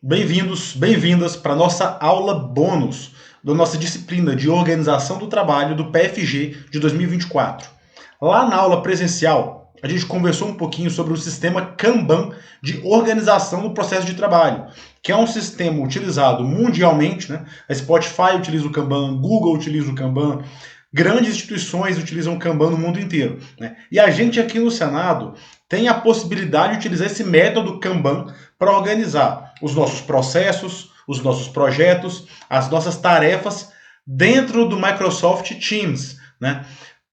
Bem-vindos, bem-vindas para a nossa aula bônus da nossa disciplina de Organização do Trabalho do PFG de 2024. Lá na aula presencial, a gente conversou um pouquinho sobre o sistema Kanban de organização do processo de trabalho, que é um sistema utilizado mundialmente, né? A Spotify utiliza o Kanban, Google utiliza o Kanban, grandes instituições utilizam o Kanban no mundo inteiro, né? E a gente aqui no Senado tem a possibilidade de utilizar esse método Kanban para organizar os nossos processos, os nossos projetos, as nossas tarefas dentro do Microsoft Teams, né?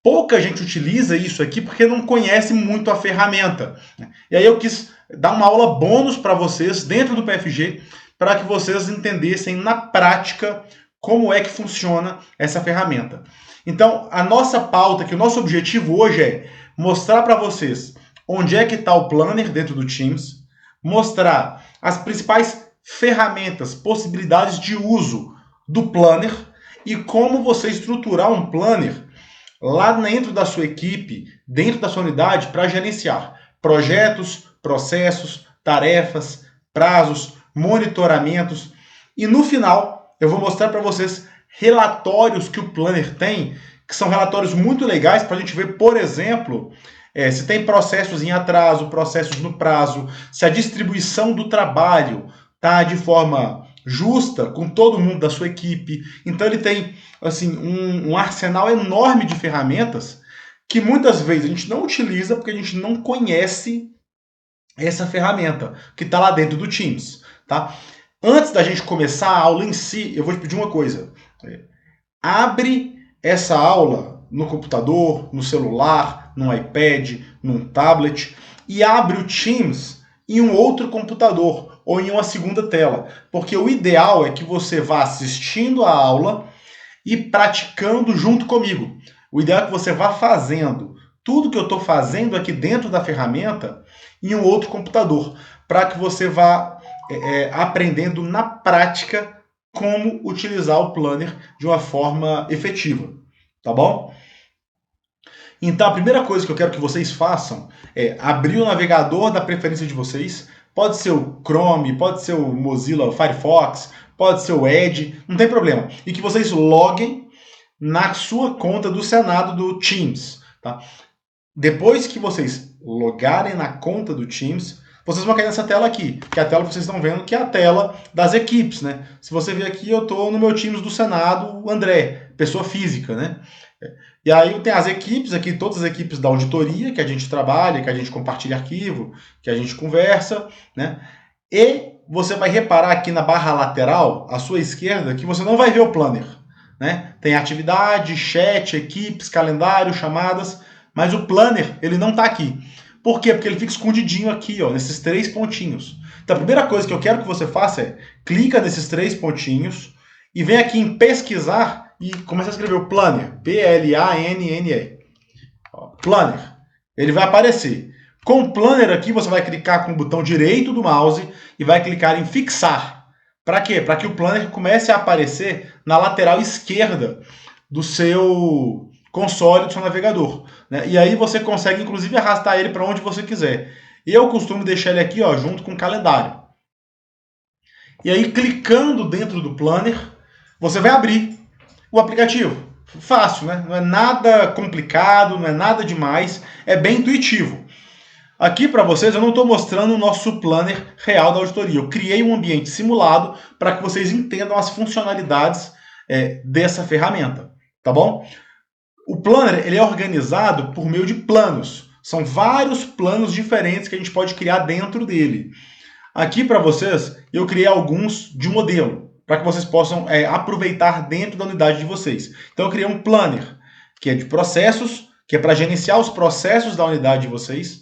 Pouca gente utiliza isso aqui porque não conhece muito a ferramenta, né? E aí eu quis dar uma aula bônus para vocês dentro do PFG para que vocês entendessem na prática como é que funciona essa ferramenta. Então, a nossa pauta, que o nosso objetivo hoje é mostrar para vocês onde é que está o Planner dentro do Teams, mostrar as principais ferramentas, possibilidades de uso do Planner e como você estruturar um Planner lá dentro da sua equipe, dentro da sua unidade, para gerenciar projetos, processos, tarefas, prazos, monitoramentos. E no final, eu vou mostrar para vocês relatórios que o Planner tem, que são relatórios muito legais para a gente ver, por exemplo, se tem processos em atraso, processos no prazo, se a distribuição do trabalho está de forma justa com todo mundo da sua equipe. Então ele tem assim um arsenal enorme de ferramentas que muitas vezes a gente não utiliza porque a gente não conhece essa ferramenta que está lá dentro do Teams, tá? Antes da gente começar a aula em si, eu vou te pedir uma coisa. Abre essa aula no computador, no celular, no iPad, num tablet e abre o Teams em um outro computador ou em uma segunda tela, porque o ideal é que você vá assistindo a aula e praticando junto comigo. O ideal é que você vá fazendo tudo que eu estou fazendo aqui dentro da ferramenta em um outro computador, para que você vá aprendendo na prática como utilizar o Planner de uma forma efetiva, tá bom? Então a primeira coisa que eu quero que vocês façam é abrir o navegador da preferência de vocês. Pode ser o Chrome, pode ser o Mozilla Firefox, pode ser o Edge, não tem problema. E que vocês loguem na sua conta do Senado do Teams, tá? Depois que vocês logarem na conta do Teams, vocês vão cair nessa tela aqui, que é a tela que vocês estão vendo, que é a tela das equipes, né? Se você ver aqui, eu estou no meu Teams do Senado, o André, pessoa física, né? E aí tem as equipes aqui, todas as equipes da auditoria, que a gente trabalha, que a gente compartilha arquivo, que a gente conversa, né? E você vai reparar aqui na barra lateral, à sua esquerda, que você não vai ver o Planner, né? Tem atividade, chat, equipes, calendário, chamadas, mas o Planner, ele não está aqui. Por quê? Porque ele fica escondidinho aqui, ó, nesses 3 pontinhos. Então a primeira coisa que eu quero que você faça é clica nesses 3 pontinhos e vem aqui em pesquisar e começa a escrever o Planner, P-L-A-N-N-E. Planner. Ele vai aparecer. Com o Planner aqui, você vai clicar com o botão direito do mouse e vai clicar em fixar. Para quê? Para que o Planner comece a aparecer na lateral esquerda do seu console, do seu navegador, né? E aí você consegue, inclusive, arrastar ele para onde você quiser. Eu costumo deixar ele aqui, ó, junto com o calendário. E aí, clicando dentro do Planner, você vai abrir o aplicativo. Fácil, né? Não é nada complicado, não é nada demais, é bem intuitivo. Aqui para vocês eu não estou mostrando o nosso Planner real da auditoria. Eu criei um ambiente simulado para que vocês entendam as funcionalidades dessa ferramenta, tá bom? O Planner ele é organizado por meio de planos. São vários planos diferentes que a gente pode criar dentro dele. Aqui para vocês eu criei alguns de modelo, para que vocês possam aproveitar dentro da unidade de vocês. Então eu criei um Planner, que é de processos, que é para gerenciar os processos da unidade de vocês.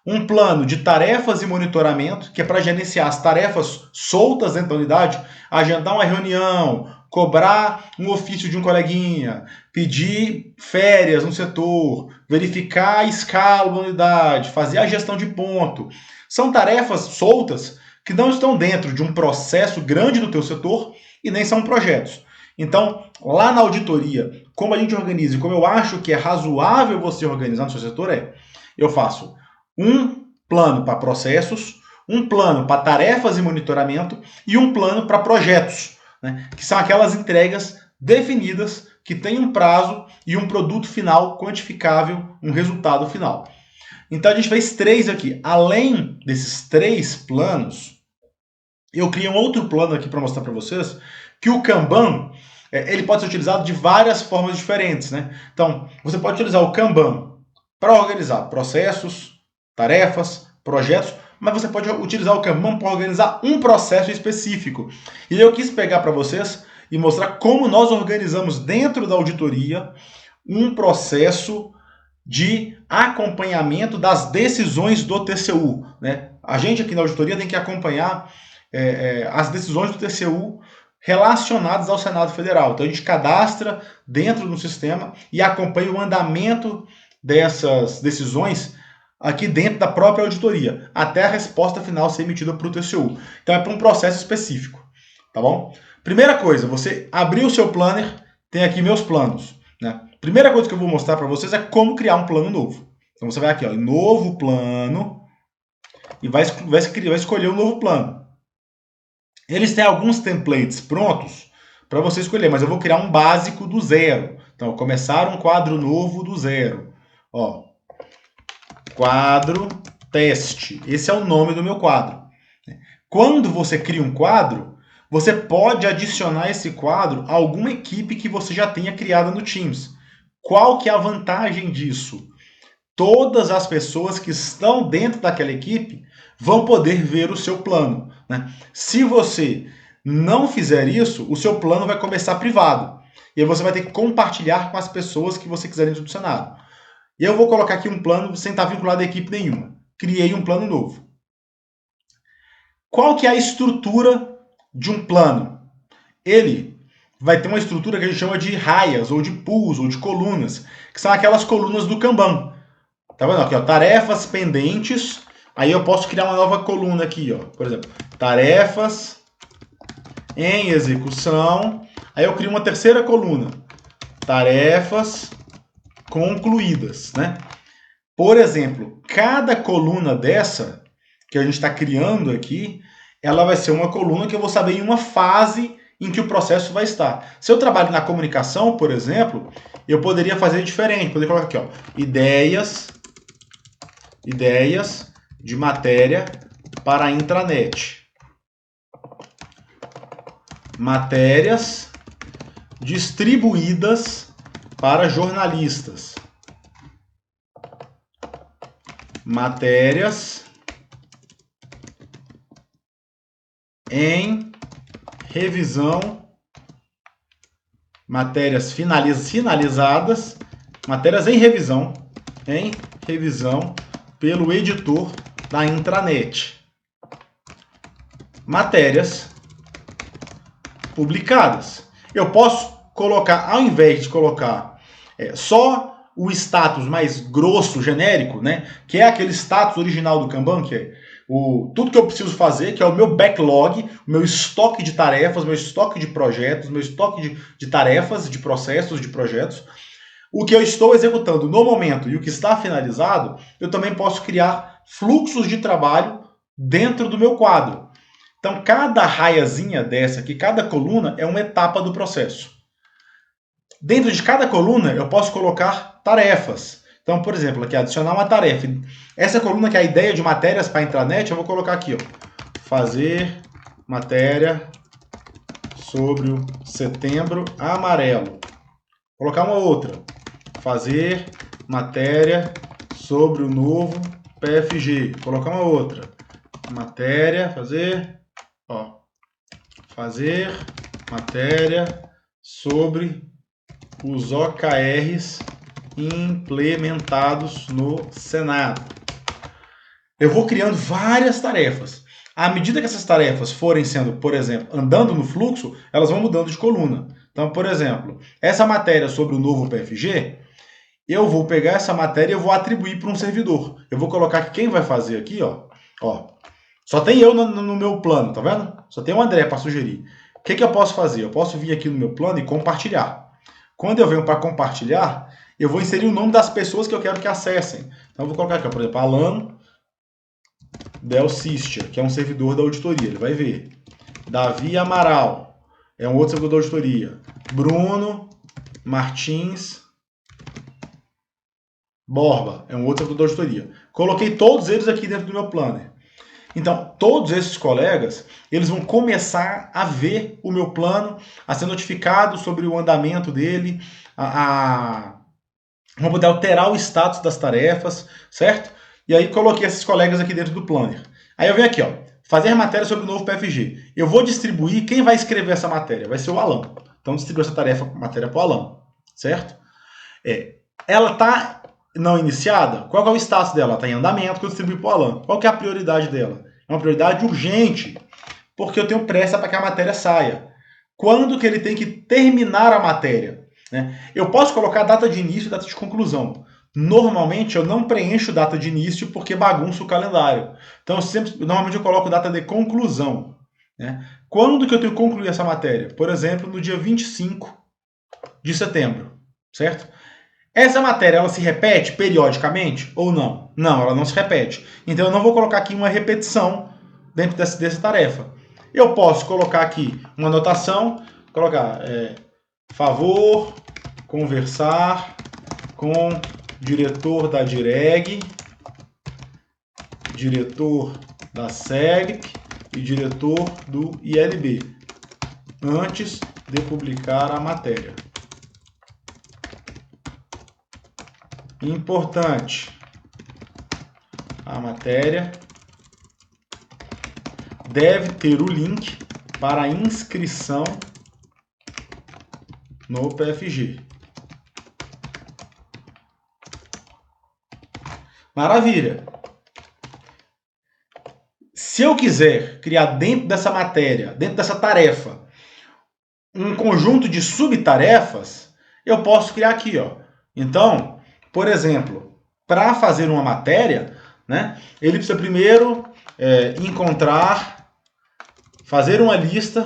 Um plano de tarefas e monitoramento, que é para gerenciar as tarefas soltas dentro da unidade, agendar uma reunião, cobrar um ofício de um coleguinha, pedir férias no setor, verificar a escala da unidade, fazer a gestão de ponto. São tarefas soltas que não estão dentro de um processo grande do teu setor e nem são projetos. Então, lá na auditoria, como a gente organiza e como eu acho que é razoável você organizar no seu setor eu faço um plano para processos, um plano para tarefas e monitoramento e um plano para projetos, né? Que são aquelas entregas definidas que têm um prazo e um produto final quantificável, um resultado final. Então a gente fez 3 aqui. Além desses 3 planos, eu criei um outro plano aqui para mostrar para vocês que o Kanban ele pode ser utilizado de várias formas diferentes, né? Então, você pode utilizar o Kanban para organizar processos, tarefas, projetos, mas você pode utilizar o Kanban para organizar um processo específico. E eu quis pegar para vocês e mostrar como nós organizamos dentro da auditoria um processo de acompanhamento das decisões do TCU, né? A gente aqui na auditoria tem que acompanhar as decisões do TCU relacionadas ao Senado Federal. Então a gente cadastra dentro do sistema e acompanha o andamento dessas decisões aqui dentro da própria auditoria, até a resposta final ser emitida para o TCU. Então é para um processo específico, tá bom? Primeira coisa, você abriu o seu planner, tem aqui meus planos, né? Primeira coisa que eu vou mostrar para vocês é como criar um plano novo. Então você vai aqui, ó, em novo plano, e vai escolher um novo plano. Eles têm alguns templates prontos para você escolher, mas eu vou criar um básico do zero. Então, começar um quadro novo do zero. Ó, quadro teste. Esse é o nome do meu quadro. Quando você cria um quadro, você pode adicionar esse quadro a alguma equipe que você já tenha criada no Teams. Qual que é a vantagem disso? Todas as pessoas que estão dentro daquela equipe vão poder ver o seu plano, né? Se você não fizer isso, o seu plano vai começar privado. E aí você vai ter que compartilhar com as pessoas que você quiser dentro do Senado. E eu vou colocar aqui um plano sem estar vinculado a equipe nenhuma. Criei um plano novo. Qual que é a estrutura de um plano? Ele vai ter uma estrutura que a gente chama de raias, ou de pools, ou de colunas, que são aquelas colunas do Kanban. Tá vendo aqui, ó, tarefas pendentes. Aí eu posso criar uma nova coluna aqui, ó. Por exemplo, tarefas em execução. Aí eu crio uma terceira coluna, tarefas concluídas, né? Por exemplo, cada coluna dessa que a gente está criando aqui, ela vai ser uma coluna que eu vou saber em uma fase em que o processo vai estar. Se eu trabalho na comunicação, por exemplo, eu poderia fazer diferente. Poderia colocar aqui, ó, ideias de matéria para a intranet. Matérias distribuídas para jornalistas. Matérias em revisão, matérias finalizadas, matérias em revisão pelo editor da intranet. Matérias publicadas. Eu posso colocar, ao invés de colocar só o status mais grosso, genérico, né, que é aquele status original do Kanban, que é tudo que eu preciso fazer, que é o meu backlog, o meu estoque de tarefas, meu estoque de projetos, meu estoque de tarefas, de processos, de projetos. O que eu estou executando no momento e o que está finalizado, eu também posso criar fluxos de trabalho dentro do meu quadro. Então, cada raiazinha dessa aqui, cada coluna é uma etapa do processo. Dentro de cada coluna, eu posso colocar tarefas. Então, por exemplo, aqui, adicionar uma tarefa. Essa coluna que é a ideia de matérias para a intranet, eu vou colocar aqui, ó, fazer matéria sobre o Setembro Amarelo. Vou colocar uma outra. Fazer matéria sobre o novo PFG. Vou colocar uma outra. Matéria, fazer matéria sobre os OKRs implementados no Senado. Eu vou criando várias tarefas. À medida que essas tarefas forem sendo, por exemplo, andando no fluxo, elas vão mudando de coluna. Então, por exemplo, essa matéria sobre o novo PFG, eu vou pegar essa matéria e eu vou atribuir para um servidor. Eu vou colocar que quem vai fazer aqui, ó, só tem eu no meu plano, tá vendo? Só tem o André para sugerir. O que eu posso fazer? Eu posso vir aqui no meu plano e compartilhar. Quando eu venho para compartilhar, eu vou inserir o nome das pessoas que eu quero que acessem. Então, eu vou colocar aqui, por exemplo, Alan Delcistia, que é um servidor da auditoria, ele vai ver. Davi Amaral, é um outro servidor da auditoria. Bruno Martins Borba, é um outro servidor da auditoria. Coloquei todos eles aqui dentro do meu planner. Então, todos esses colegas, eles vão começar a ver o meu plano, a ser notificados sobre o andamento dele, vão poder alterar o status das tarefas, certo? E aí coloquei esses colegas aqui dentro do planner. Aí eu venho aqui, ó, fazer matéria sobre o novo PFG. Eu vou distribuir, quem vai escrever essa matéria? Vai ser o Alan. Então, distribuo essa matéria para o Alan, certo? Ela está não iniciada? Qual é o status dela? Ela está em andamento, que eu distribuí para o Alan. Qual que é a prioridade dela? É uma prioridade urgente, porque eu tenho pressa para que a matéria saia. Quando que ele tem que terminar a matéria? Né? Eu posso colocar data de início e data de conclusão. Normalmente eu não preencho data de início porque bagunça o calendário. Então normalmente eu coloco data de conclusão. Né? Quando que eu tenho que concluir essa matéria? Por exemplo, no dia 25 de setembro, certo? Essa matéria, ela se repete periodicamente ou não? Não, ela não se repete. Então eu não vou colocar aqui uma repetição dentro dessa tarefa. Eu posso colocar aqui uma anotação, colocar favor conversar com diretor da DIREG, diretor da SEGP e diretor do ILB, antes de publicar a matéria. Importante, a matéria deve ter o link para a inscrição no PFG. Maravilha! Se eu quiser criar dentro dessa matéria, dentro dessa tarefa, um conjunto de subtarefas, eu posso criar aqui, ó. Então, por exemplo, para fazer uma matéria, né, ele precisa primeiro encontrar, fazer uma lista,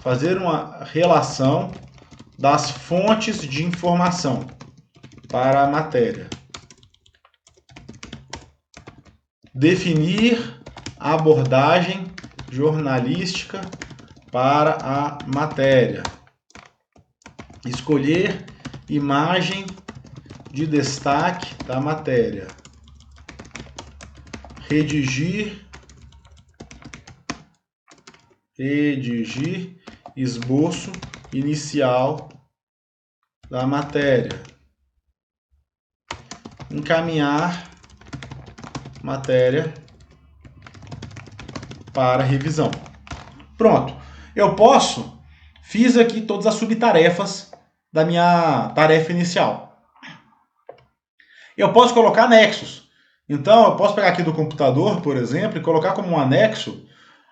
fazer uma relação das fontes de informação para a matéria. Definir a abordagem jornalística para a matéria. Escolher imagem de destaque da matéria. Redigir esboço inicial da matéria. Encaminhar matéria para revisão. Pronto. Eu fiz aqui todas as subtarefas da minha tarefa inicial. Eu posso colocar anexos. Então, eu posso pegar aqui do computador, por exemplo, e colocar como um anexo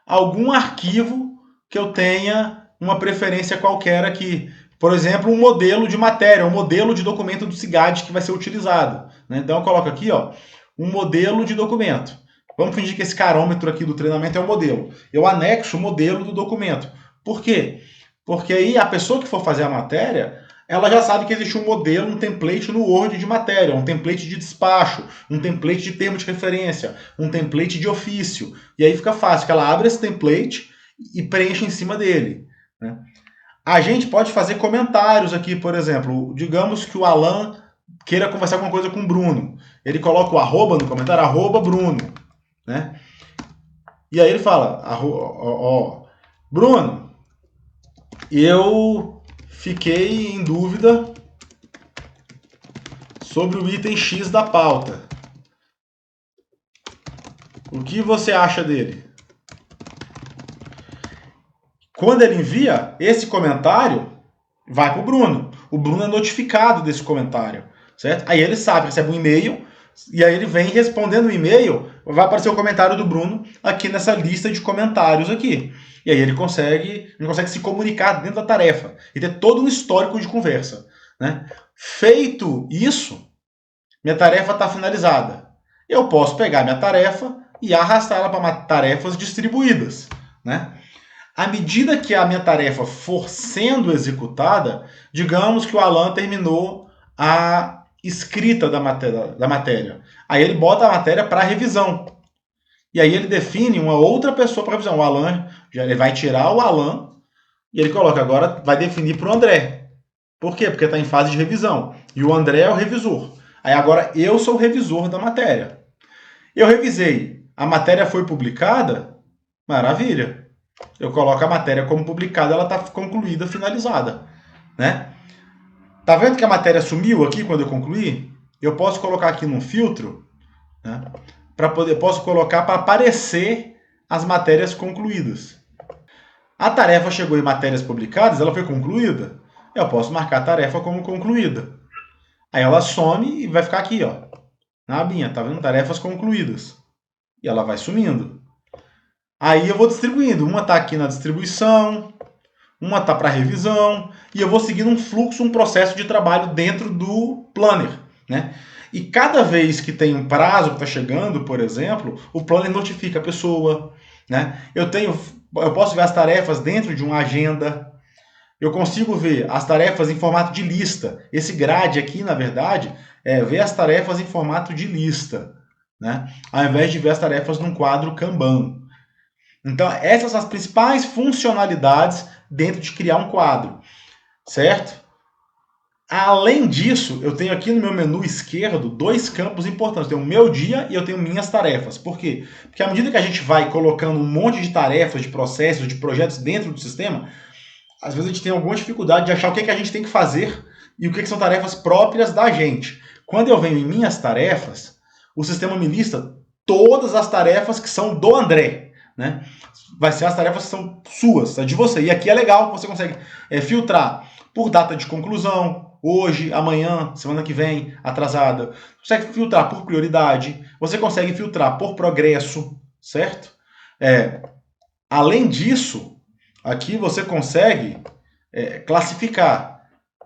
algum arquivo que eu tenha uma preferência qualquer aqui. Por exemplo, um modelo de matéria, um modelo de documento do SIGAD que vai ser utilizado. Né? Então, eu coloco aqui, ó, um modelo de documento. Vamos fingir que esse carômetro aqui do treinamento é o modelo. Eu anexo o modelo do documento. Por quê? Porque aí a pessoa que for fazer a matéria, ela já sabe que existe um modelo, um template no Word de matéria, um template de despacho, um template de termo de referência, um template de ofício. E aí fica fácil, que ela abre esse template e preenche em cima dele. Né? A gente pode fazer comentários aqui, por exemplo. Digamos que o Alan queira conversar alguma coisa com o Bruno. Ele coloca o arroba no comentário, arroba Bruno. Né? E aí ele fala, Bruno, eu fiquei em dúvida sobre o item X da pauta. O que você acha dele? Quando ele envia, esse comentário vai para o Bruno. O Bruno é notificado desse comentário, certo? Aí ele sabe, recebe um e-mail, e aí ele vem respondendo o e-mail, vai aparecer o comentário do Bruno aqui nessa lista de comentários aqui. E aí ele consegue se comunicar dentro da tarefa e ter todo um histórico de conversa. Né? Feito isso, minha tarefa está finalizada. Eu posso pegar minha tarefa e arrastá-la para tarefas distribuídas. Né? À medida que a minha tarefa for sendo executada, digamos que o Alan terminou a escrita da matéria. Aí ele bota a matéria para revisão. E aí ele define uma outra pessoa para revisão. O Alan, ele vai tirar o Alan e ele coloca, agora vai definir para o André. Por quê? Porque está em fase de revisão. E o André é o revisor. Aí agora eu sou o revisor da matéria. Eu revisei. A matéria foi publicada? Maravilha. Eu coloco a matéria como publicada, ela está concluída, finalizada. Né? Tá vendo que a matéria sumiu aqui quando eu concluí? Eu posso colocar aqui num filtro, né? Posso colocar para aparecer as matérias concluídas. A tarefa chegou em matérias publicadas, ela foi concluída. Eu posso marcar a tarefa como concluída. Aí ela some e vai ficar aqui, ó, na abinha, tá vendo? Tarefas concluídas. E ela vai sumindo. Aí eu vou distribuindo. Uma está aqui na distribuição, uma está para revisão, e eu vou seguindo um fluxo, um processo de trabalho dentro do Planner, né? E cada vez que tem um prazo que está chegando, por exemplo, o Planner notifica a pessoa, né? Eu posso ver as tarefas dentro de uma agenda. Eu consigo ver as tarefas em formato de lista. Esse grade aqui, na verdade, é ver as tarefas em formato de lista, né? Ao invés de ver as tarefas num quadro Kanban. Então, essas são as principais funcionalidades dentro de criar um quadro, certo? Além disso, eu tenho aqui no meu menu esquerdo dois campos importantes. Eu tenho o meu dia e eu tenho minhas tarefas. Por quê? Porque à medida que a gente vai colocando um monte de tarefas, de processos, de projetos dentro do sistema, às vezes a gente tem alguma dificuldade de achar o que a gente tem que fazer e o que são tarefas próprias da gente. Quando eu venho em minhas tarefas, o sistema me lista todas as tarefas que são do André, né? Vai ser as tarefas que são suas, de você. E aqui é legal que você consegue filtrar por data de conclusão, hoje, amanhã, semana que vem, atrasada. Você consegue filtrar por prioridade, você consegue filtrar por progresso, certo? Além disso, aqui você consegue classificar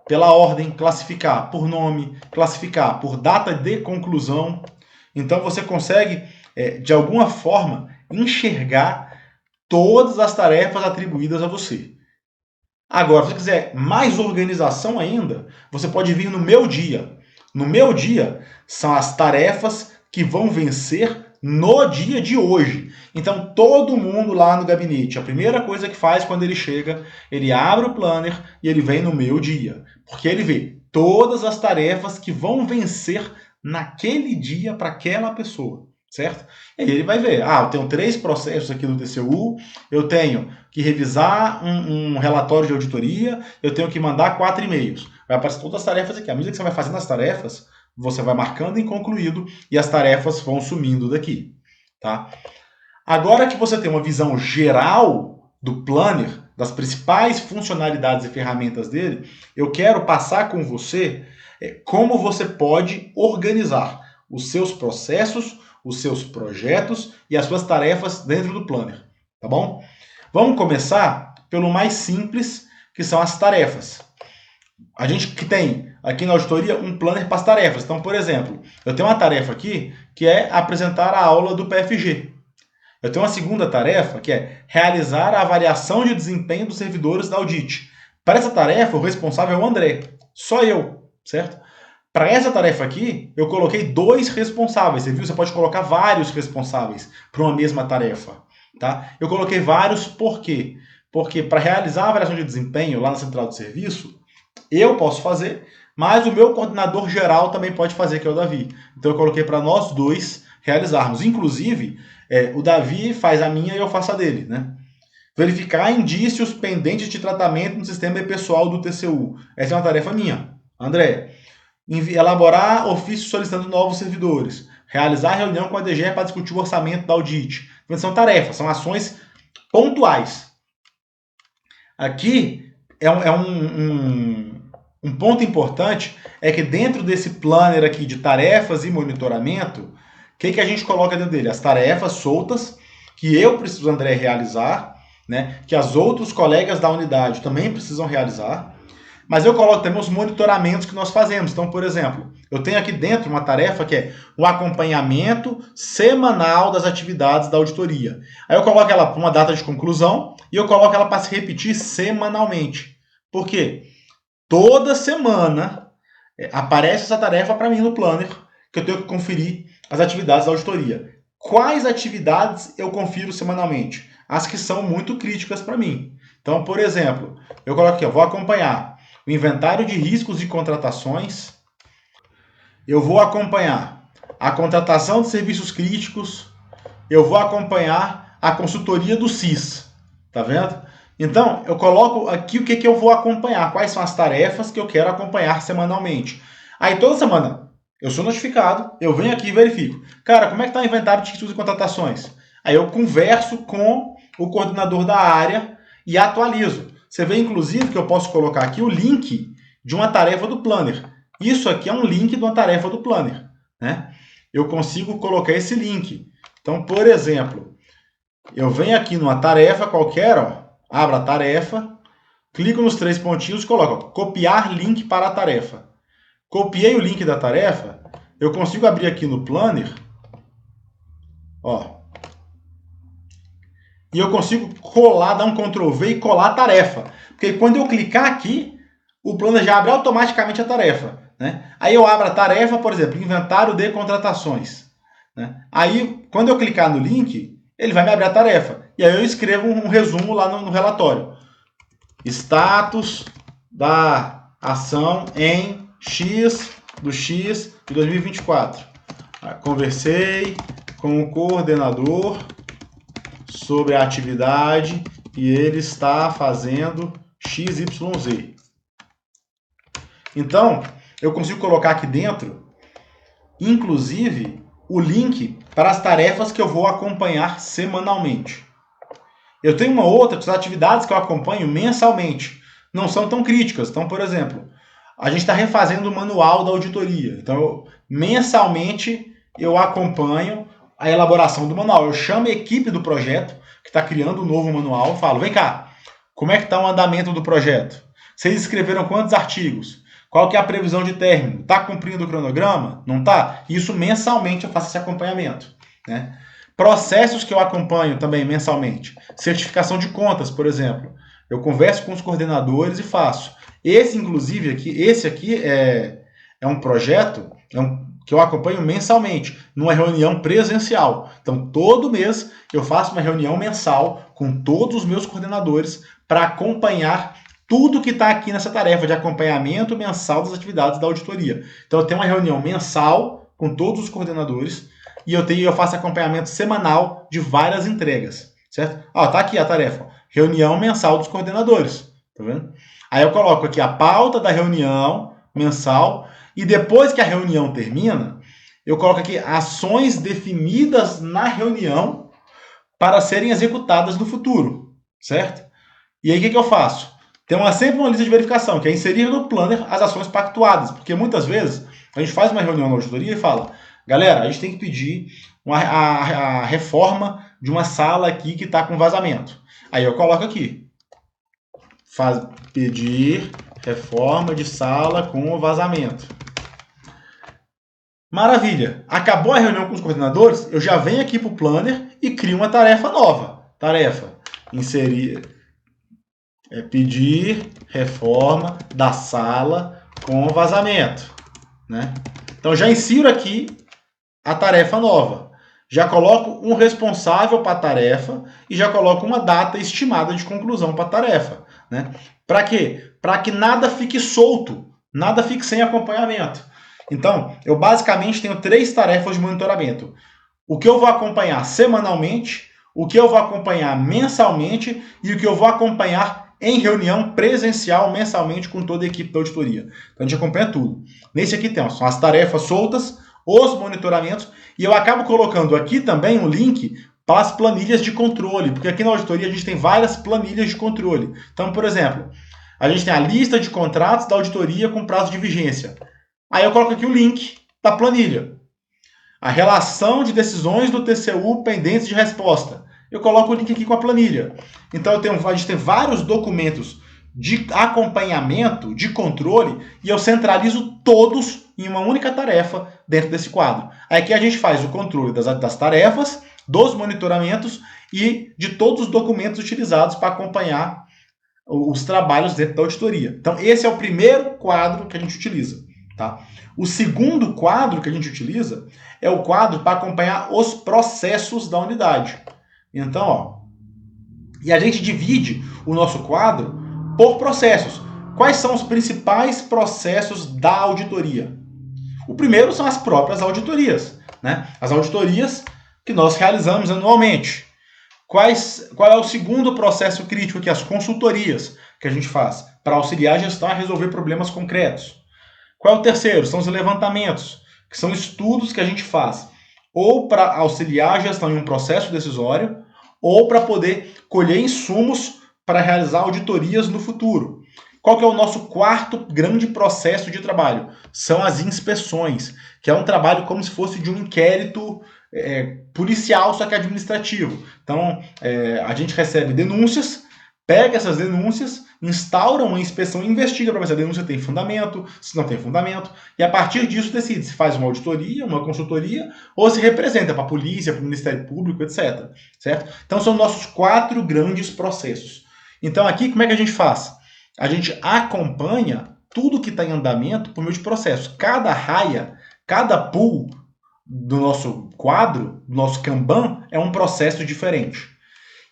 pela ordem, classificar por nome, classificar por data de conclusão. Então você consegue, de alguma forma, enxergar todas as tarefas atribuídas a você. Agora, se você quiser mais organização ainda, você pode vir no meu dia. No meu dia são as tarefas que vão vencer no dia de hoje. Então, todo mundo lá no gabinete, a primeira coisa que faz quando ele chega, ele abre o planner e ele vem no meu dia. Porque ele vê todas as tarefas que vão vencer naquele dia para aquela pessoa, certo? E aí ele vai ver, eu tenho 3 processos aqui no TCU, eu tenho que revisar um relatório de auditoria, eu tenho que mandar 4 e-mails. Vai aparecer todas as tarefas aqui. À medida que você vai fazendo as tarefas, você vai marcando em concluído e as tarefas vão sumindo daqui, tá? Agora que você tem uma visão geral do Planner, das principais funcionalidades e ferramentas dele, eu quero passar com você como você pode organizar os seus processos, os seus projetos e as suas tarefas dentro do Planner, tá bom? Vamos começar pelo mais simples, que são as tarefas. A gente que tem aqui na auditoria um planner para as tarefas. Então, por exemplo, eu tenho uma tarefa aqui que é apresentar a aula do PFG. Eu tenho uma segunda tarefa que é realizar a avaliação de desempenho dos servidores da audit. Para essa tarefa, o responsável é o André, só eu, certo? Para essa tarefa aqui, eu coloquei 2 responsáveis. Você viu? Você pode colocar vários responsáveis para uma mesma tarefa. Tá? Eu coloquei vários por quê? Porque para realizar a avaliação de desempenho lá na central de serviço, eu posso fazer, mas o meu coordenador geral também pode fazer, que é o Davi. Então eu coloquei para nós dois realizarmos. Inclusive, o Davi faz a minha e eu faço a dele, né? Verificar indícios pendentes de tratamento no sistema pessoal do TCU. Essa é uma tarefa minha. André, elaborar ofício solicitando novos servidores. Realizar reunião com a DGE para discutir o orçamento da audit. São tarefas, são ações pontuais. Aqui um ponto importante é que dentro desse planner aqui de tarefas e monitoramento, o que a gente coloca dentro dele? As tarefas soltas que eu preciso, André, realizar, né? Que as outros colegas da unidade também precisam realizar. Mas eu coloco também os monitoramentos que nós fazemos. Então, por exemplo, eu tenho aqui dentro uma tarefa que é o acompanhamento semanal das atividades da auditoria. Aí eu coloco ela para uma data de conclusão e eu coloco ela para se repetir semanalmente. Por quê? Toda semana aparece essa tarefa para mim no planner, que eu tenho que conferir as atividades da auditoria. Quais atividades eu confiro semanalmente? As que são muito críticas para mim. Então, por exemplo, eu coloco aqui, eu vou acompanhar o inventário de riscos e contratações, eu vou acompanhar a contratação de serviços críticos, eu vou acompanhar a consultoria do CIS, tá vendo? Então, eu coloco aqui o que eu vou acompanhar, quais são as tarefas que eu quero acompanhar semanalmente. Aí, toda semana, eu sou notificado, eu venho aqui e verifico. Cara, como é que está o inventário de títulos e contratações? Aí eu converso com o coordenador da área e atualizo. Você vê, inclusive, que eu posso colocar aqui o link de uma tarefa do Planner. Isso aqui é um link de uma tarefa do Planner, né? Eu consigo colocar esse link. Então, por exemplo, eu venho aqui numa tarefa qualquer, ó, abro a tarefa, clico nos 3 pontinhos e coloco ó, copiar link para a tarefa. Copiei o link da tarefa, eu consigo abrir aqui no Planner, ó, e eu consigo colar, dar um Ctrl V e colar a tarefa. Porque quando eu clicar aqui, o Planner já abre automaticamente a tarefa, né? Aí eu abro a tarefa, por exemplo, inventário de contratações, né? Aí, quando eu clicar no link, ele vai me abrir a tarefa. E aí eu escrevo um resumo lá no relatório. Status da ação em X do X de 2024. Conversei com o coordenador sobre a atividade e ele está fazendo XYZ. Então, eu consigo colocar aqui dentro, inclusive, o link para as tarefas que eu vou acompanhar semanalmente. Eu tenho uma outra, as atividades que eu acompanho mensalmente. Não são tão críticas. Então, por exemplo, a gente está refazendo o manual da auditoria. Então, mensalmente, eu acompanho a elaboração do manual. Eu chamo a equipe do projeto, que está criando um novo manual, falo, vem cá, como é que está o andamento do projeto? Vocês escreveram quantos artigos? Qual que é a previsão de término? Está cumprindo o cronograma? Não está? Isso mensalmente eu faço esse acompanhamento, né? Processos que eu acompanho também mensalmente. Certificação de contas, por exemplo. Eu converso com os coordenadores e faço. Esse aqui é um projeto que eu acompanho mensalmente, numa reunião presencial. Então, todo mês eu faço uma reunião mensal com todos os meus coordenadores para acompanhar tudo que está aqui nessa tarefa de acompanhamento mensal das atividades da auditoria. Então, eu tenho uma reunião mensal com todos os coordenadores e eu faço acompanhamento semanal de várias entregas, certo? Ó, tá aqui a tarefa, reunião mensal dos coordenadores, tá vendo? Aí eu coloco aqui a pauta da reunião mensal e depois que a reunião termina, eu coloco aqui ações definidas na reunião para serem executadas no futuro, certo? E aí o que eu faço? Tem sempre uma lista de verificação, que é inserir no Planner as ações pactuadas, porque muitas vezes a gente faz uma reunião na auditoria e fala, galera, a gente tem que pedir a reforma de uma sala aqui que está com vazamento. Aí eu coloco aqui, pedir reforma de sala com vazamento. Maravilha! Acabou a reunião com os coordenadores, eu já venho aqui para o Planner e crio uma tarefa nova. Tarefa, inserir, pedir reforma da sala com vazamento, né? Então já insiro aqui a tarefa nova. Já coloco um responsável para a tarefa e já coloco uma data estimada de conclusão para a tarefa, né? Para quê? Para que nada fique solto, nada fique sem acompanhamento. Então, eu basicamente tenho 3 tarefas de monitoramento. O que eu vou acompanhar semanalmente, o que eu vou acompanhar mensalmente e o que eu vou acompanhar em reunião presencial mensalmente com toda a equipe da auditoria. Então, a gente acompanha tudo. Nesse aqui temos são as tarefas soltas, os monitoramentos, e eu acabo colocando aqui também um link para as planilhas de controle, porque aqui na auditoria a gente tem várias planilhas de controle. Então, por exemplo, a gente tem a lista de contratos da auditoria com prazo de vigência. Aí eu coloco aqui o link da planilha. A relação de decisões do TCU pendentes de resposta. Eu coloco o link aqui com a planilha. Então a gente tem vários documentos de acompanhamento, de controle, e eu centralizo todos em uma única tarefa dentro desse quadro. Aí aqui a gente faz o controle das tarefas, dos monitoramentos e de todos os documentos utilizados para acompanhar os trabalhos dentro da auditoria. Então esse é o primeiro quadro que a gente utiliza. Tá? O segundo quadro que a gente utiliza é o quadro para acompanhar os processos da unidade. Então, ó, e a gente divide o nosso quadro por processos. Quais são os principais processos da auditoria? O primeiro são as próprias auditorias, né? As auditorias que nós realizamos anualmente. Qual é o segundo processo crítico aqui? As consultorias que a gente faz para auxiliar a gestão a resolver problemas concretos. Qual é o terceiro? São os levantamentos, que são estudos que a gente faz ou para auxiliar a gestão em um processo decisório ou para poder colher insumos para realizar auditorias no futuro. Qual que é o nosso quarto grande processo de trabalho? São as inspeções, que é um trabalho como se fosse de um inquérito policial, só que administrativo. Então, a gente recebe denúncias, pega essas denúncias, instaura uma inspeção, investiga para ver se a denúncia tem fundamento, se não tem fundamento, e a partir disso decide se faz uma auditoria, uma consultoria, ou se representa para a polícia, para o Ministério Público, etc. Certo? Então, são nossos 4 grandes processos. Então, aqui, como é que a gente faz? A gente acompanha tudo que está em andamento por meio de processos. Cada raia, cada pool do nosso quadro, do nosso Kanban, é um processo diferente.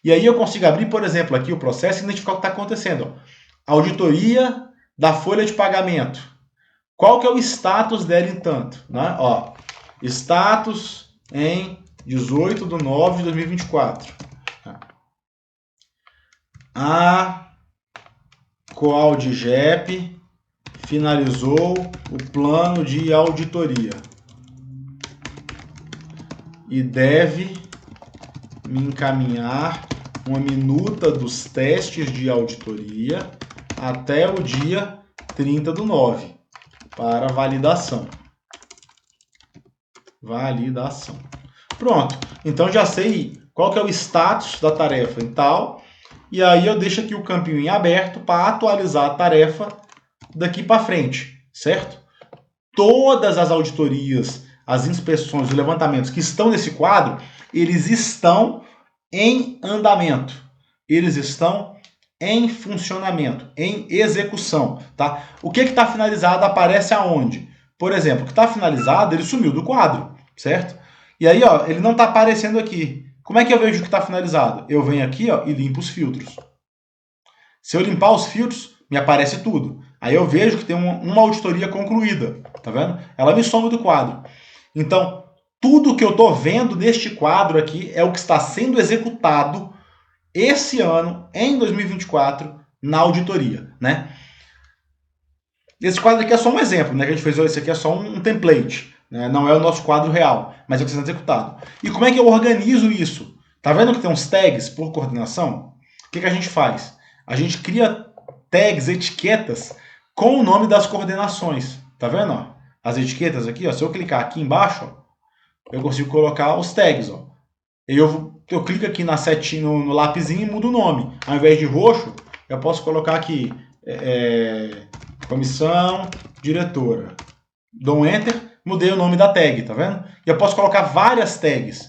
E aí eu consigo abrir, por exemplo, aqui o processo e identificar o que está acontecendo. Auditoria da folha de pagamento. Qual que é o status dela em tanto? Né? Ó, status em 18/9/2024. A Coaudigep finalizou o plano de auditoria e deve me encaminhar uma minuta dos testes de auditoria até o dia 30/9 para validação. Validação. Pronto. Então já sei qual que é o status da tarefa em tal, e aí eu deixo aqui o campinho em aberto para atualizar a tarefa daqui para frente, certo? Todas as auditorias, as inspeções, os levantamentos que estão nesse quadro, eles estão em andamento. Eles estão em funcionamento, em execução, tá? O que está finalizado aparece aonde? Por exemplo, o que está finalizado, ele sumiu do quadro, certo? E aí, ó, ele não está aparecendo aqui. Como é que eu vejo o que está finalizado? Eu venho aqui, ó, e limpo os filtros. Se eu limpar os filtros, me aparece tudo. Aí eu vejo que tem uma auditoria concluída, tá vendo? Ela me some do quadro. Então, tudo que eu estou vendo neste quadro aqui é o que está sendo executado esse ano, em 2024, na auditoria, né? Esse quadro aqui é só um exemplo, né? Que a gente fez, esse aqui é só um template, né? Não é o nosso quadro real, mas é o que está sendo executado. E como é que eu organizo isso? Tá vendo que tem uns tags por coordenação? O que a gente faz? A gente cria tags, etiquetas, com o nome das coordenações. Tá vendo? Ó? As etiquetas aqui, ó, se eu clicar aqui embaixo, ó, eu consigo colocar os tags. Ó. Eu clico aqui na setinha, no lapisinho e mudo o nome. Ao invés de roxo, eu posso colocar aqui comissão diretora. Dou um Enter, mudei o nome da tag, tá vendo? E eu posso colocar várias tags.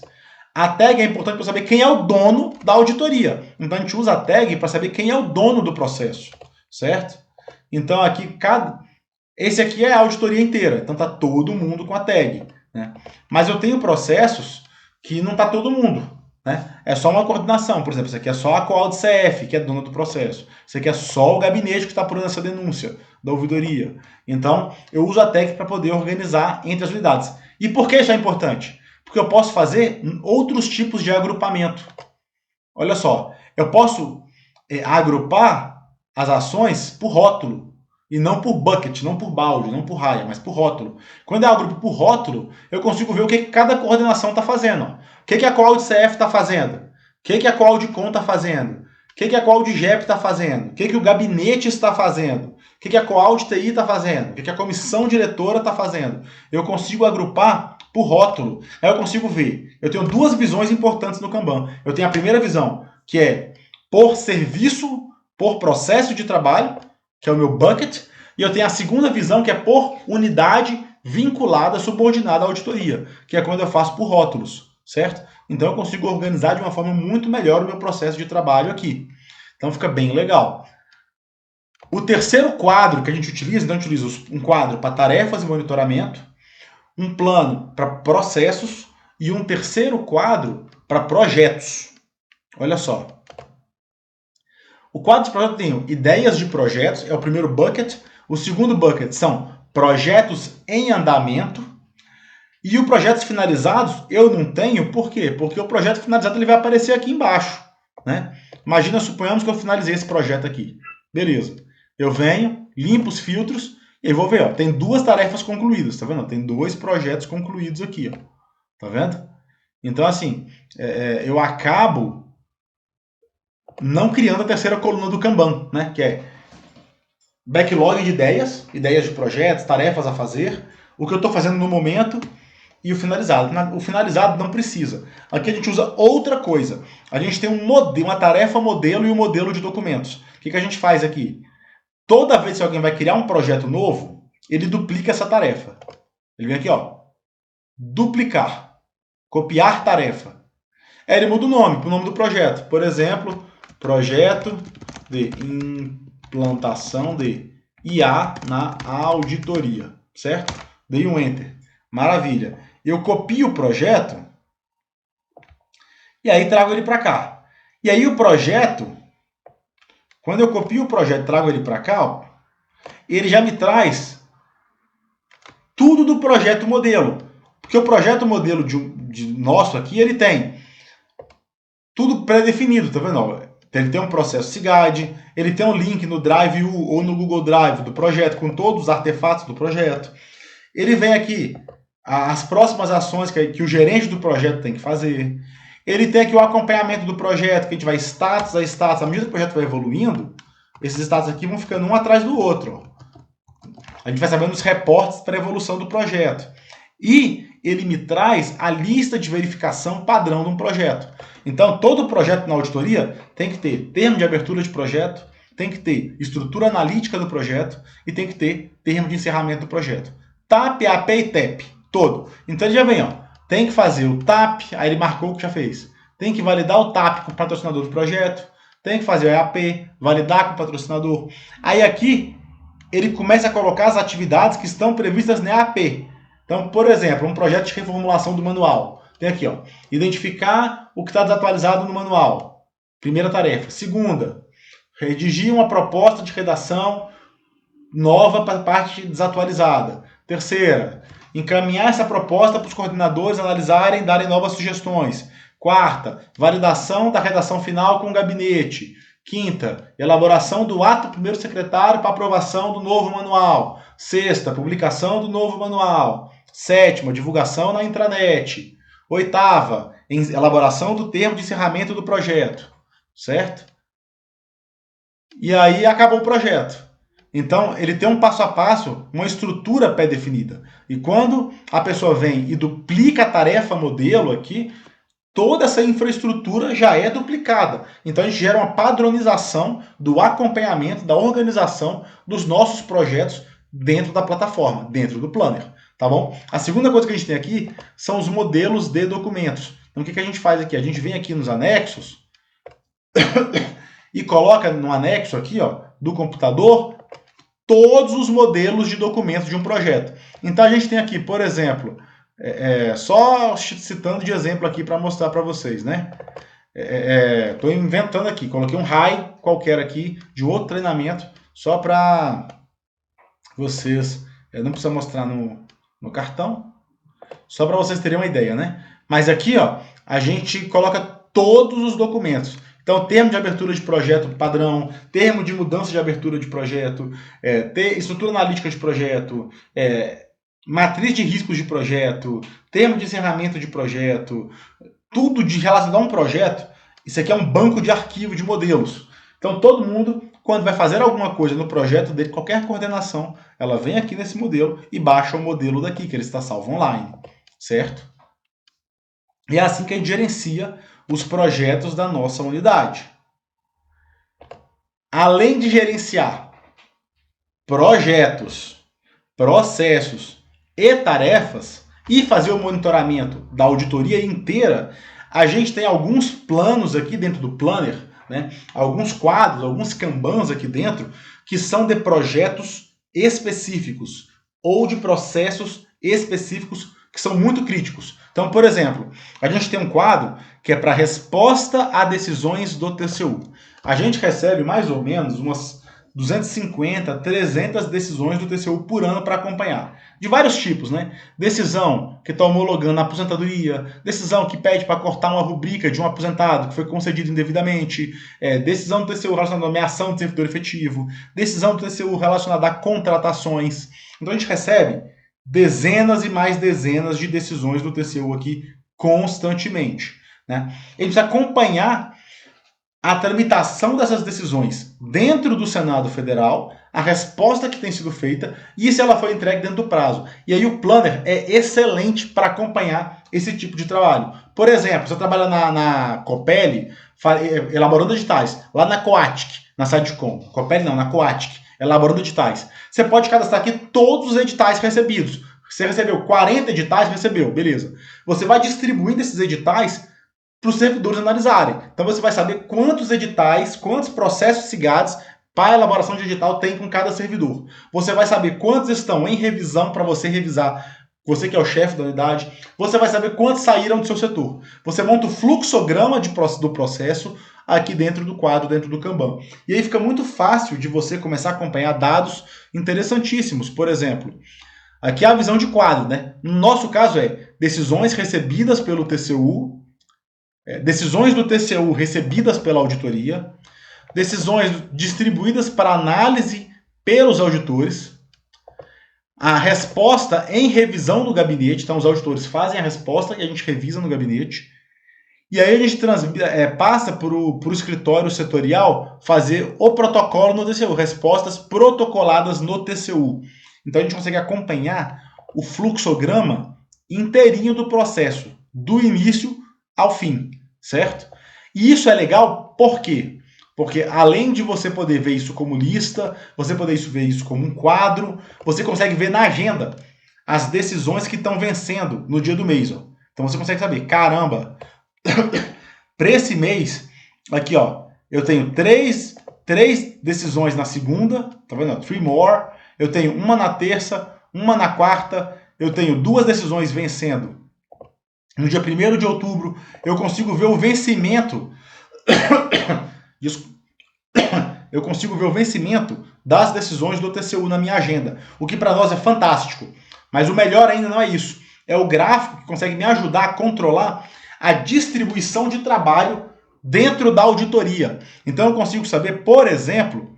A tag é importante para saber quem é o dono da auditoria. Então a gente usa a tag para saber quem é o dono do processo, certo? Então aqui, esse aqui é a auditoria inteira, então tá todo mundo com a tag, né? Mas eu tenho processos que não tá todo mundo, né? É só uma coordenação, por exemplo, isso aqui é só a Coaudicef, que é dona do processo. Isso aqui é só o gabinete que está apurando essa denúncia da ouvidoria. Então, eu uso a tag para poder organizar entre as unidades. E por que isso é importante? Porque eu posso fazer outros tipos de agrupamento. Olha só, eu posso agrupar as ações por rótulo, e não por bucket, não por balde, não por raia, mas por rótulo. Quando eu agrupo por rótulo, eu consigo ver o que cada coordenação está fazendo. Ó. O que a Coaudicef está fazendo? O que a Coaudicom está fazendo? O que a Coaudigep está fazendo? O que o gabinete está fazendo? O que a Coauditi está fazendo? O que a comissão diretora está fazendo? Eu consigo agrupar por rótulo. Aí eu consigo ver. Eu tenho duas visões importantes no Kanban. Eu tenho a primeira visão, que é por serviço, por processo de trabalho, que é o meu bucket, e eu tenho a segunda visão, que é por unidade vinculada, subordinada à auditoria, que é quando eu faço por rótulos, certo? Então eu consigo organizar de uma forma muito melhor o meu processo de trabalho aqui. Então fica bem legal. O terceiro quadro que a gente utiliza, então a gente utiliza um quadro para tarefas e monitoramento, um plano para processos e um terceiro quadro para projetos. Olha só. O quadro de projeto tem ideias de projetos, é o primeiro bucket. O segundo bucket são projetos em andamento. E os projetos finalizados eu não tenho, por quê? Porque o projeto finalizado ele vai aparecer aqui embaixo, né? Imagina, suponhamos que eu finalizei esse projeto aqui. Beleza. Eu venho, limpo os filtros e vou ver, ó, tem 2 tarefas concluídas, tá vendo? Tem 2 projetos concluídos aqui, ó. Tá vendo? Então, assim, eu acabo não criando a terceira coluna do Kanban, né? Que é backlog de ideias de projetos, tarefas a fazer, o que eu estou fazendo no momento e o finalizado. O finalizado não precisa. Aqui a gente usa outra coisa. A gente tem uma tarefa modelo e um modelo de documentos. O que a gente faz aqui? Toda vez que alguém vai criar um projeto novo, ele duplica essa tarefa. Ele vem aqui, ó, duplicar, copiar tarefa. Aí ele muda o nome, para o nome do projeto. Por exemplo, projeto de implantação de IA na auditoria, certo? Dei um Enter. Maravilha. Eu copio o projeto e aí trago ele para cá. E aí o projeto, quando eu copio o projeto e trago ele para cá, ó, ele já me traz tudo do projeto modelo. Porque o projeto modelo de nosso aqui, ele tem tudo pré-definido, tá vendo? Ele tem um processo CIGAD, ele tem um link no Drive ou no Google Drive do projeto com todos os artefatos do projeto. Ele vem aqui as próximas ações que o gerente do projeto tem que fazer. Ele tem aqui o acompanhamento do projeto, que a gente vai status a status. À medida que o projeto vai evoluindo, esses status aqui vão ficando um atrás do outro. A gente vai sabendo os reportes para a evolução do projeto. E ele me traz a lista de verificação padrão de um projeto. Então, todo projeto na auditoria tem que ter termo de abertura de projeto, tem que ter estrutura analítica do projeto e tem que ter termo de encerramento do projeto. TAP, AP e TEP, todo. Então ele já vem, ó, tem que fazer o TAP, aí ele marcou o que já fez. Tem que validar o TAP com o patrocinador do projeto, tem que fazer o EAP, validar com o patrocinador. Aí aqui, ele começa a colocar as atividades que estão previstas na EAP. Então, por exemplo, um projeto de reformulação do manual. Tem aqui, ó, identificar o que está desatualizado no manual. Primeira tarefa. Segunda, redigir uma proposta de redação nova para a parte desatualizada. Terceira, encaminhar essa proposta para os coordenadores analisarem e darem novas sugestões. Quarta, validação da redação final com o gabinete. Quinta, elaboração do ato do primeiro secretário para aprovação do novo manual. Sexta, publicação do novo manual. Sétima, divulgação na intranet. Oitava, elaboração do termo de encerramento do projeto. Certo? E aí acabou o projeto. Então, ele tem um passo a passo, uma estrutura pré-definida. E quando a pessoa vem e duplica a tarefa modelo aqui, toda essa infraestrutura já é duplicada. Então, a gente gera uma padronização do acompanhamento, da organização dos nossos projetos dentro da plataforma, dentro do Planner. Tá bom? A segunda coisa que a gente tem aqui são os modelos de documentos. Então, o que a gente faz aqui? A gente vem aqui nos anexos e coloca no anexo aqui, ó, do computador, todos os modelos de documentos de um projeto. Então, a gente tem aqui, por exemplo, só citando de exemplo aqui para mostrar para vocês, né? Estou inventando aqui, coloquei um RAI qualquer aqui de outro treinamento, só para vocês, não precisa mostrar no cartão, só para vocês terem uma ideia, né? Mas aqui, ó, a gente coloca todos os documentos. Então, termo de abertura de projeto padrão, termo de mudança de abertura de projeto, estrutura analítica de projeto, matriz de riscos de projeto, termo de encerramento de projeto, tudo de relacionado a um projeto. Isso aqui é um banco de arquivo de modelos. Então, todo mundo, quando vai fazer alguma coisa no projeto dele, qualquer coordenação, ela vem aqui nesse modelo e baixa o modelo daqui, que ele está salvo online, certo? E é assim que a gente gerencia os projetos da nossa unidade. Além de gerenciar projetos, processos e tarefas e fazer o monitoramento da auditoria inteira, a gente tem alguns planos aqui dentro do Planner né, alguns quadros, alguns kanbans aqui dentro, que são de projetos específicos ou de processos específicos que são muito críticos. Então, por exemplo, a gente tem um quadro que é para resposta a decisões do TCU. A gente recebe mais ou menos umas 250, 300 decisões do TCU por ano para acompanhar. De vários tipos, né? Decisão que está homologando a aposentadoria, decisão que pede para cortar uma rubrica de um aposentado que foi concedido indevidamente, decisão do TCU relacionada à nomeação de servidor efetivo, decisão do TCU relacionada a contratações. Então a gente recebe dezenas e mais dezenas de decisões do TCU aqui constantemente, né? A gente precisa acompanhar a tramitação dessas decisões dentro do Senado Federal, a resposta que tem sido feita e se ela foi entregue dentro do prazo. E aí o Planner é excelente para acompanhar esse tipo de trabalho. Por exemplo, você trabalha na Copel, elaborando editais, lá na Coatic, na Sadcom. Copel não, na Coatic, elaborando editais. Você pode cadastrar aqui todos os editais recebidos. Você recebeu 40 editais, recebeu, beleza. Você vai distribuindo esses editais para os servidores analisarem. Então você vai saber quantos editais, quantos processos SIGADs para a elaboração de edital tem com cada servidor. Você vai saber quantos estão em revisão para você revisar, você que é o chefe da unidade. Você vai saber quantos saíram do seu setor. Você monta o fluxograma do processo aqui dentro do quadro, dentro do Kanban. E aí fica muito fácil de você começar a acompanhar dados interessantíssimos. Por exemplo, aqui é a visão de quadro, né? No nosso caso é decisões recebidas pelo TCU, decisões do TCU recebidas pela auditoria, decisões distribuídas para análise pelos auditores, a resposta em revisão no gabinete, então os auditores fazem a resposta e a gente revisa no gabinete, e aí a gente passa para o escritório setorial fazer o protocolo no TCU, respostas protocoladas no TCU. Então a gente consegue acompanhar o fluxograma inteirinho do processo, do início ao fim, certo? E isso é legal por quê? Porque além de você poder ver isso como lista, você poder ver isso como um quadro, você consegue ver na agenda as decisões que estão vencendo no dia do mês. Ó. Então você consegue saber, caramba, para esse mês, aqui ó, eu tenho três decisões na segunda, tá vendo? 3 more. Eu tenho uma na terça, uma na quarta, eu tenho 2 decisões vencendo no dia 1º de outubro, eu consigo ver o vencimento. Eu consigo ver o vencimento das decisões do TCU na minha agenda, o que para nós é fantástico. Mas o melhor ainda não é isso. É o gráfico que consegue me ajudar a controlar a distribuição de trabalho dentro da auditoria. Então eu consigo saber, por exemplo,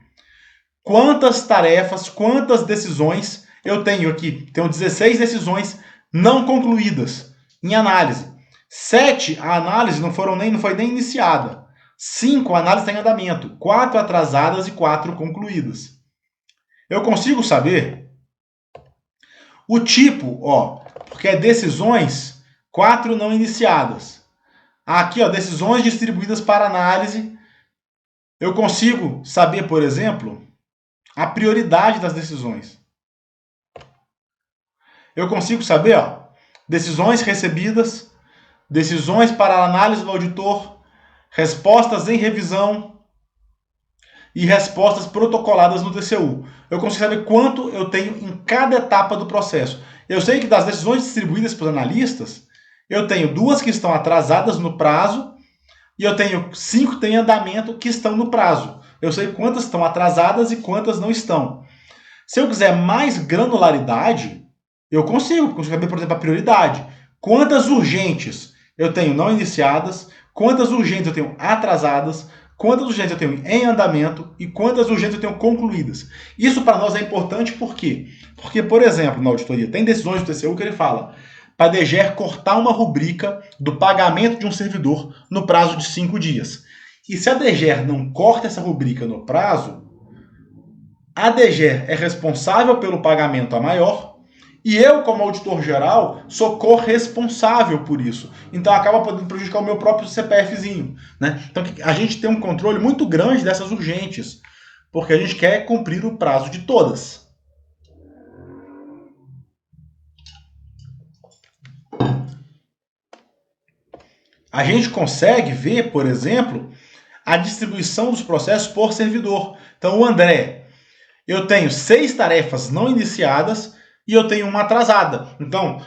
quantas tarefas, quantas decisões eu tenho aqui. Tenho 16 decisões não concluídas em análise. 7, a análise não foi nem iniciada. 5, a análise está em andamento. 4 atrasadas e 4 concluídas. Eu consigo saber o tipo, ó, porque é decisões, 4 não iniciadas. Aqui, ó, decisões distribuídas para análise. Eu consigo saber, por exemplo, a prioridade das decisões. Eu consigo saber, ó, decisões recebidas, decisões para análise do auditor, respostas em revisão e respostas protocoladas no TCU. Eu consigo saber quanto eu tenho em cada etapa do processo. Eu sei que das decisões distribuídas para os analistas, eu tenho 2 que estão atrasadas no prazo e eu tenho 5 que têm andamento que estão no prazo. Eu sei quantas estão atrasadas e quantas não estão. Se eu quiser mais granularidade, eu consigo saber, por exemplo, a prioridade. Quantas urgentes eu tenho não iniciadas, quantas urgentes eu tenho atrasadas, quantas urgentes eu tenho em andamento e quantas urgentes eu tenho concluídas. Isso para nós é importante por quê? Porque, por exemplo, na auditoria, tem decisões do TCU que ele fala para a DGER cortar uma rubrica do pagamento de um servidor no prazo de 5 dias. E se a DGER não corta essa rubrica no prazo, a DGER é responsável pelo pagamento a maior e eu, como auditor geral, sou corresponsável por isso. Então acaba podendo prejudicar o meu próprio CPFzinho. Né? Então a gente tem um controle muito grande dessas urgentes, porque a gente quer cumprir o prazo de todas. A gente consegue ver, por exemplo, a distribuição dos processos por servidor. Então, o André, eu tenho 6 tarefas não iniciadas e eu tenho uma atrasada. Então,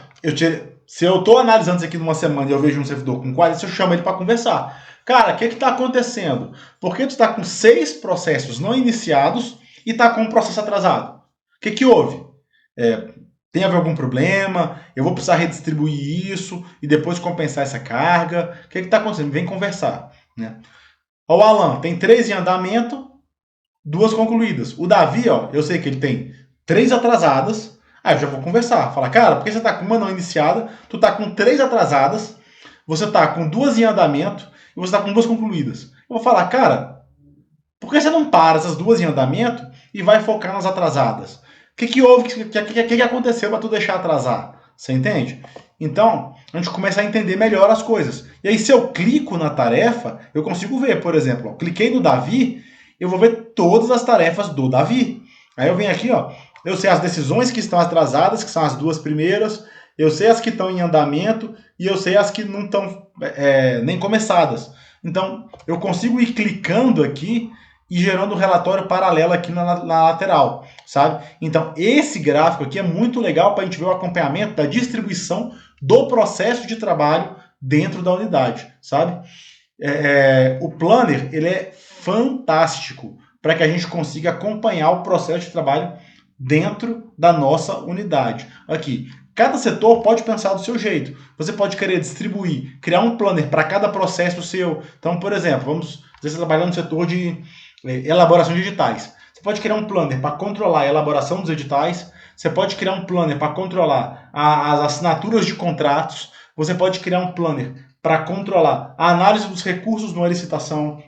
se eu estou analisando isso aqui numa semana e eu vejo um servidor com 40, eu chamo ele para conversar. Cara, o que está acontecendo? Por que tu está com 6 processos não iniciados e está com um processo atrasado? O que houve? Tem a ver algum problema? Eu vou precisar redistribuir isso e depois compensar essa carga? O que está acontecendo? Vem conversar. Né? O Alan tem 3 em andamento, 2 concluídas. O Davi, ó, eu sei que ele tem 3 atrasadas. Aí eu já vou conversar. Falar, cara, por que você está com uma não iniciada? Tu está com 3 atrasadas, você está com 2 em andamento e você está com 2 concluídas. Eu vou falar, cara, por que você não para essas 2 em andamento e vai focar nas atrasadas? O que houve? O que aconteceu para tu deixar atrasar? Você entende? Então, a gente começa a entender melhor as coisas. E aí, se eu clico na tarefa, eu consigo ver, por exemplo, ó, cliquei no Davi, eu vou ver todas as tarefas do Davi. Aí eu venho aqui, ó, eu sei as decisões que estão atrasadas, que são as 2 primeiras, eu sei as que estão em andamento e eu sei as que não estão nem começadas. Então, eu consigo ir clicando aqui e gerando um relatório paralelo aqui na lateral, sabe? Então, esse gráfico aqui é muito legal para a gente ver o acompanhamento da distribuição do processo de trabalho dentro da unidade, sabe? O Planner, ele é fantástico para que a gente consiga acompanhar o processo de trabalho dentro da nossa unidade. Aqui, cada setor pode pensar do seu jeito. Você pode querer distribuir, criar um planner para cada processo seu. Então, por exemplo, vamos dizer que você trabalha no setor de elaboração de editais. Você pode criar um planner para controlar a elaboração dos editais. Você pode criar um planner para controlar as assinaturas de contratos. Você pode criar um planner para controlar a análise dos recursos numa licitação.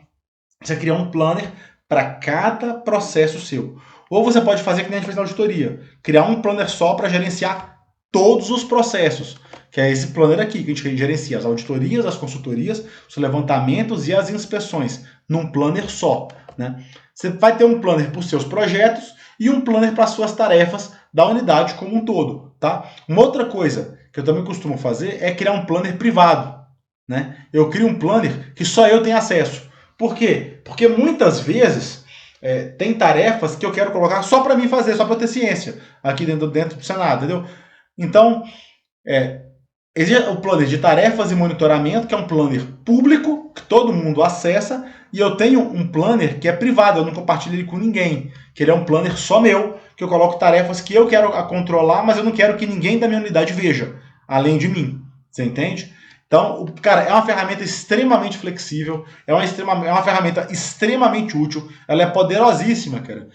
Você cria um planner para cada processo seu. Ou você pode fazer que nem a gente fez na auditoria, criar um planner só para gerenciar todos os processos, que é esse planner aqui, que a gente gerencia as auditorias, as consultorias, os levantamentos e as inspeções, num planner só. Né? Você vai ter um planner para os seus projetos e um planner para as suas tarefas da unidade como um todo. Tá? Uma outra coisa que eu também costumo fazer é criar um planner privado. Né? Eu crio um planner que só eu tenho acesso. Por quê? Porque muitas vezes tem tarefas que eu quero colocar só para mim fazer, só para eu ter ciência aqui dentro do Senado, entendeu? Então, existe o planner de tarefas e monitoramento, que é um planner público, que todo mundo acessa, e eu tenho um planner que é privado, eu não compartilho ele com ninguém, que ele é um planner só meu, que eu coloco tarefas que eu quero controlar, mas eu não quero que ninguém da minha unidade veja, além de mim. Você entende? Então, cara, é uma ferramenta extremamente flexível, é uma ferramenta extremamente útil, ela é poderosíssima, cara.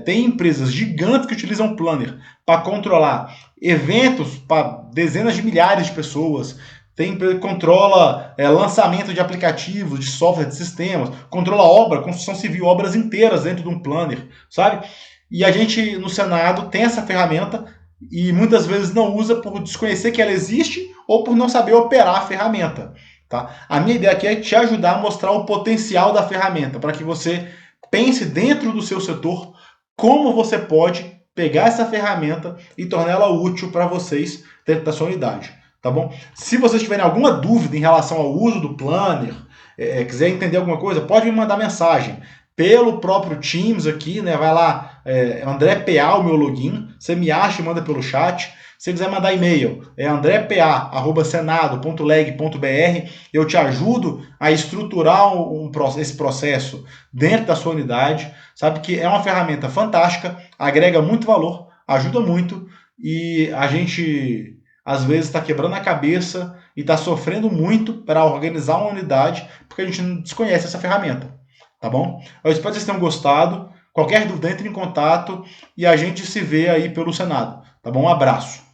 Tem empresas gigantes que utilizam Planner para controlar eventos para dezenas de milhares de pessoas, tem empresa que controla lançamento de aplicativos, de software, de sistemas, controla obra, construção civil, obras inteiras dentro de um Planner, sabe? E a gente, no Senado, tem essa ferramenta e muitas vezes não usa por desconhecer que ela existe ou por não saber operar a ferramenta. Tá? A minha ideia aqui é te ajudar a mostrar o potencial da ferramenta, para que você pense dentro do seu setor como você pode pegar essa ferramenta e torná-la útil para vocês dentro da sua unidade. Tá bom? Se vocês tiverem alguma dúvida em relação ao uso do Planner, quiser entender alguma coisa, pode me mandar mensagem pelo próprio Teams aqui, né? Vai lá, André PA, o meu login, você me acha e manda pelo chat. Se quiser mandar e-mail, é andrepa@senado.leg.br. Eu te ajudo a estruturar esse processo dentro da sua unidade. Sabe que é uma ferramenta fantástica, agrega muito valor, ajuda muito e a gente às vezes está quebrando a cabeça e está sofrendo muito para organizar uma unidade porque a gente não desconhece essa ferramenta. Tá bom? Eu espero que vocês tenham gostado. Qualquer dúvida, entre em contato e a gente se vê aí pelo Senado. Tá bom? Um abraço.